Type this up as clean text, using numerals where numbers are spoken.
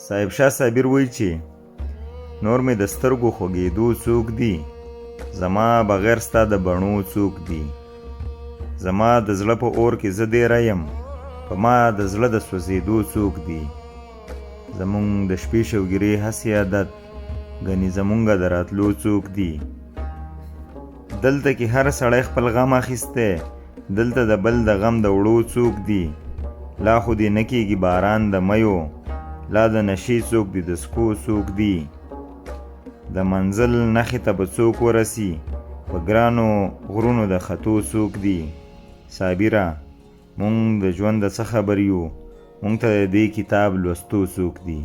صاحب شاه صابر وایي چې نور مې د سترګو خوږېدو څوک دي، زما بغیر ستا د بڼو څوک دي. زما د زړه په اور کې زه دیره یم، په ما د زړه د سوځېدو څوک دي. زمونږ د شپې شوګیرې هسې عادت، ګنې زمونږه د راتلو څوک دي. دلته کې هر سړی خپل غم اخیستی، دلته د بل د غم د وړو څوک دي. لا خو دې نه کېږي باران د میو، لا د نشې څوک دي د سکو څوک دي. د منزل نښې ته به څوک ورسي، په ګرانو غرونو د ختو څوک دي. صابره مونږ د ژوند د څه خبر یو، مونږ ته د دې کتاب لوستو څوک دي.